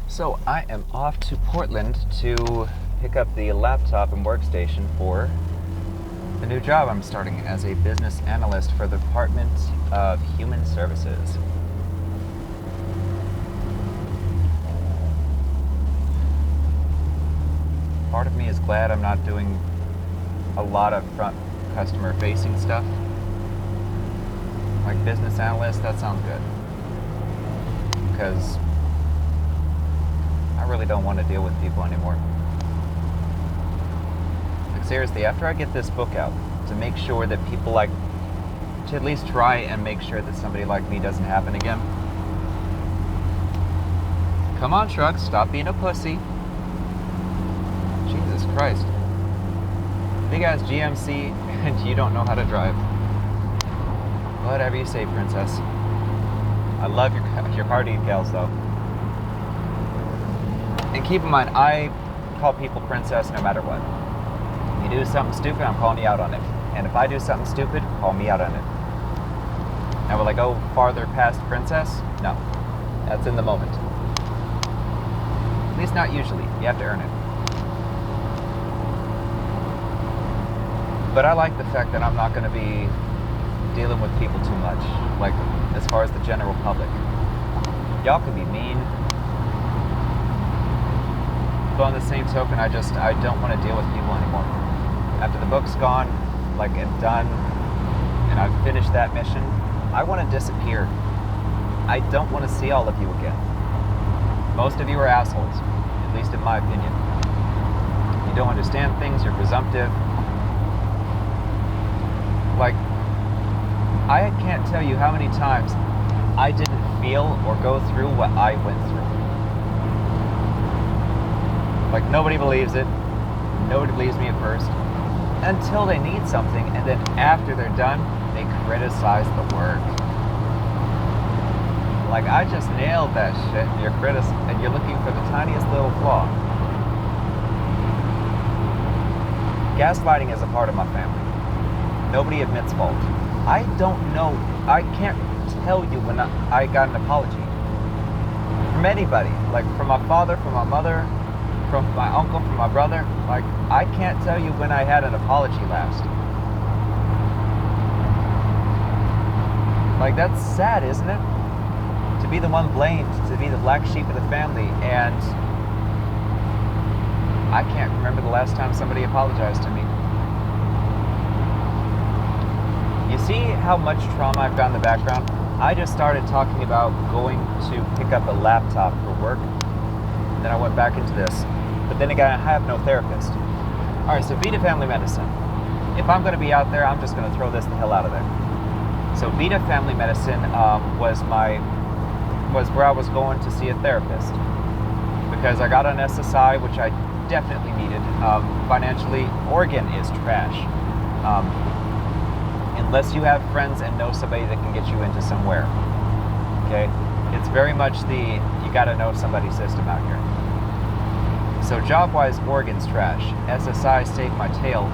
So I am off to Portland to pick up the laptop and workstation for the new job I'm starting as a business analyst for the Department of Human Services. Part of me is glad I'm not doing a lot of front customer facing stuff. Like business analyst, that sounds good. Because I really don't want to deal with people anymore. Like seriously, after I get this book out, to make sure that people to at least try and make sure that somebody like me doesn't happen again. Come on, truck, stop being a pussy. Jesus Christ. Big ass GMC and you don't know how to drive. Whatever you say, princess. I love your car decals though. And keep in mind, I call people princess no matter what. You do something stupid, I'm calling you out on it. And if I do something stupid, call me out on it. Now will I go farther past princess? No. That's in the moment. At least not usually. You have to earn it. But I like the fact that I'm not going to be dealing with people too much. Like, as far as the general public. Y'all can be mean. But on the same token, I don't want to deal with people anymore. After the book's gone, and done, and I've finished that mission, I want to disappear. I don't want to see all of you again. Most of you are assholes, at least in my opinion. You don't understand things, you're presumptive. I can't tell you how many times I didn't feel or go through what I went through. Nobody believes it. Nobody believes me at first. Until they need something, and then after they're done, they criticize the work. I just nailed that shit, and you're looking for the tiniest little flaw. Gaslighting is a part of my family. Nobody admits fault. I don't know. I can't tell you when I got an apology. From anybody. From my father, from my mother, from my uncle, from my brother. I can't tell you when I had an apology last. That's sad, isn't it? To be the one blamed, to be the black sheep of the family, and I can't remember the last time somebody apologized to me. You see how much trauma I've got in the background? I just started talking about going to pick up a laptop for work. And then I went back into this. But then again, I have no therapist. Alright, so Vita Family Medicine. If I'm going to be out there, I'm just going to throw this the hell out of there. So Vita Family Medicine was where I was going to see a therapist. Because I got an SSI, which I definitely needed. Financially, Oregon is trash. Unless you have friends and know somebody that can get you into somewhere. Okay? It's very much you gotta know somebody system out here. So job-wise, Oregon's trash. SSI saved my tail,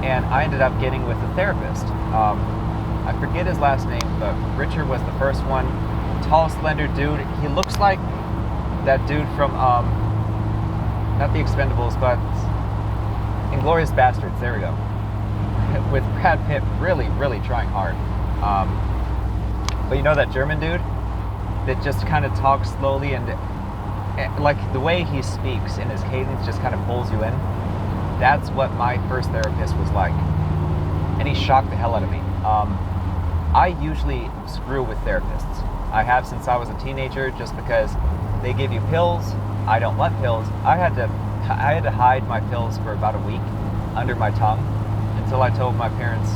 and I ended up getting with a therapist. I forget his last name, but Richard was the first one. Tall, slender dude. He looks like that dude from, not The Expendables, but Inglourious Bastards. There we go. With Brad Pitt really, really trying hard. But you know that German dude that just kind of talks slowly and the way he speaks and his cadence just kind of pulls you in? That's what my first therapist was like. And he shocked the hell out of me. I usually screw with therapists. I have since I was a teenager, just because they give you pills. I don't want pills. I had to hide my pills for about a week under my tongue. Until I told my parents,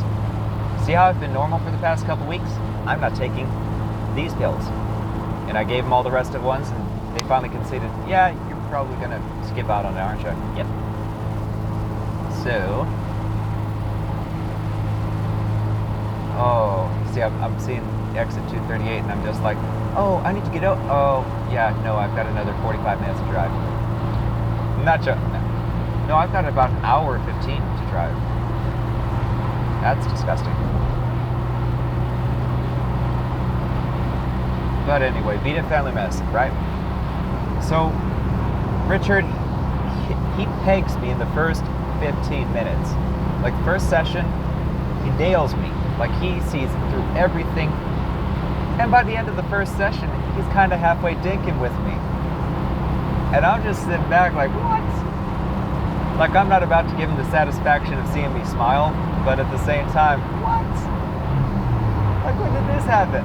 see how I've been normal for the past couple weeks? I'm not taking these pills. And I gave them all the rest of the ones, and they finally conceded, yeah, you're probably going to skip out on it, aren't you? Yep. So, see, I'm seeing exit 238, and I'm just like, oh, I need to get out. Oh, yeah, no, I've got another 45 minutes to drive. Not joking. No, I've got about an hour 15 to drive. That's disgusting. But anyway, Vita Family Medicine, right? So Richard, he pegs me in the first 15 minutes. Like, first session, he nails me. Like, he sees through everything. And by the end of the first session, he's kind of halfway dinking with me. And I'm just sitting back like, what? Like, I'm not about to give him the satisfaction of seeing me smile, but at the same time, what? Like, when did this happen?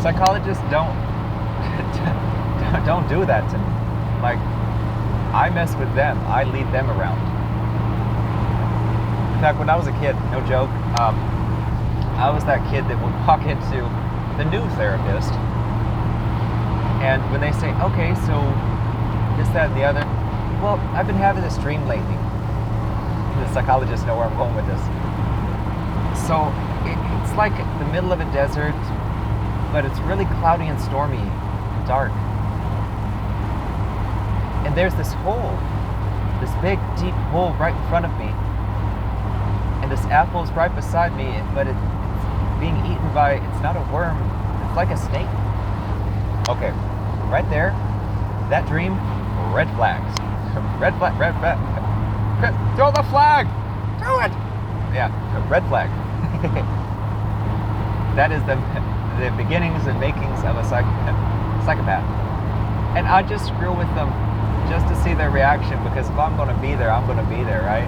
Psychologists don't do that to me. Like, I mess with them. I lead them around. In fact, when I was a kid, no joke, I was that kid that would walk into the new therapist, and when they say, okay, so this, that, and the other, well, I've been having this dream lately. The psychologists know where I'm going with this. So it's like the middle of a desert, but it's really cloudy and stormy and dark. And there's this hole, this big, deep hole right in front of me. And this apple's right beside me, but it's being eaten by, it's not a worm, it's like a snake. Okay, right there, that dream, red flags. Red flag, throw the flag! Throw it! Yeah, red flag. That is the beginnings and makings of a psychopath. And I just screw with them just to see their reaction, because if I'm going to be there, I'm going to be there, right?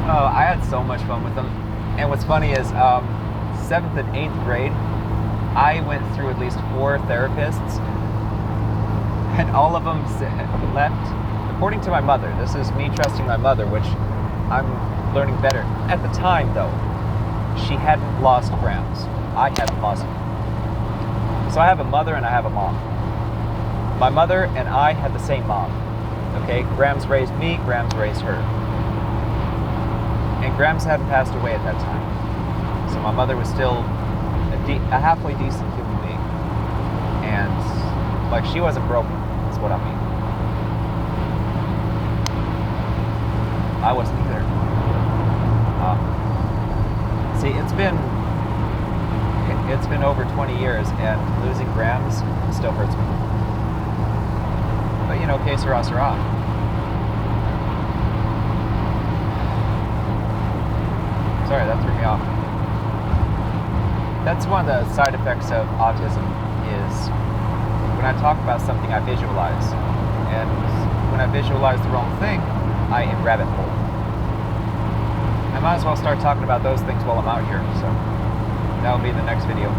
Oh, I had so much fun with them. And what's funny is, 7th and 8th grade, I went through at least 4 therapists, and all of them left, according to my mother. This is me trusting my mother, which I'm learning better. At the time, though, she hadn't lost Grams. I hadn't lost him. So I have a mother and I have a mom. My mother and I had the same mom. Okay, Grams raised me, Grams raised her. And Grams hadn't passed away at that time. So my mother was still a halfway decent human being. And, like, she wasn't broken, is what I mean. I wasn't either. See, it's been over 20 years, and losing Grams still hurts me. But, you know, que sera, sera. Sorry, that threw me off. That's one of the side effects of autism, is when I talk about something, I visualize. And when I visualize the wrong thing, I rabbit hole. I might as well start talking about those things while I'm out here, so that'll be the next video.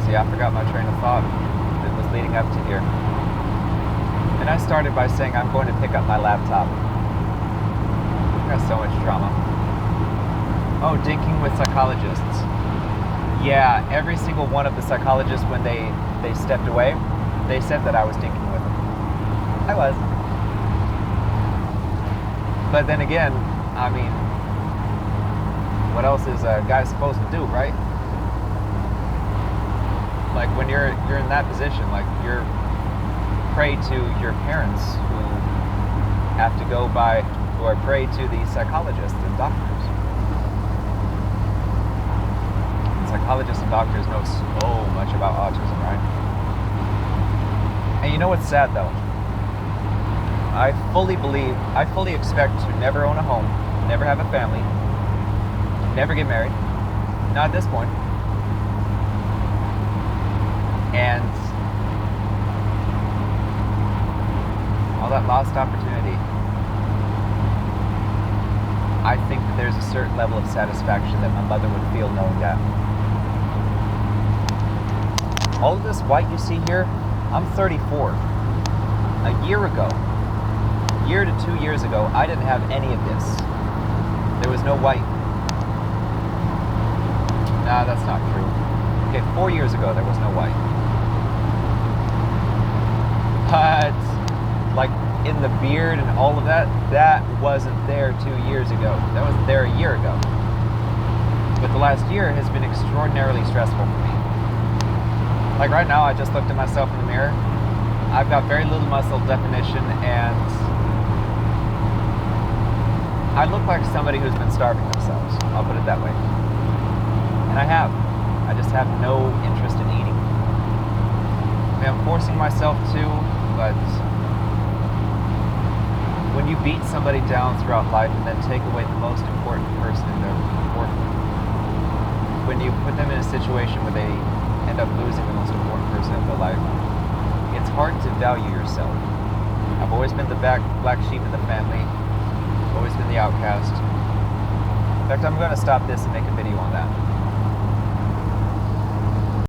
See, I forgot my train of thought that was leading up to here. And I started by saying I'm going to pick up my laptop. I got so much trauma. Oh, dinking with psychologists. Yeah, every single one of the psychologists, when they stepped away, they said that I was dinking with them. I was. But then again, I mean, what else is a guy supposed to do, right? Like, when you're in that position, like, you're prey to your parents who have to go by, who are prey to the psychologists and doctors. And psychologists and doctors know so much about autism, right? And you know what's sad, though? I fully expect to never own a home, never have a family, never get married. Not at this point. And all that lost opportunity. I think that there's a certain level of satisfaction that my mother would feel knowing that. All of this white you see here, I'm 34. A year to 2 years ago, I didn't have any of this. There was no white. Nah, that's not true. Okay, 4 years ago, there was no white. But, like, in the beard and all of that, that wasn't there 2 years ago. That wasn't there a year ago. But the last year has been extraordinarily stressful for me. Like, right now, I just looked at myself in the mirror. I've got very little muscle definition, and I look like somebody who's been starving themselves. I'll put it that way. And I have. I just just have no interest in eating. I mean, I'm forcing myself to, but when you beat somebody down throughout life and then take away the most important person in their life, when you put them in a situation where they end up losing the most important person in their life, it's hard to value yourself. I've always been the black sheep of the family, always been the outcast. In fact, I'm going to stop this and make a video on that.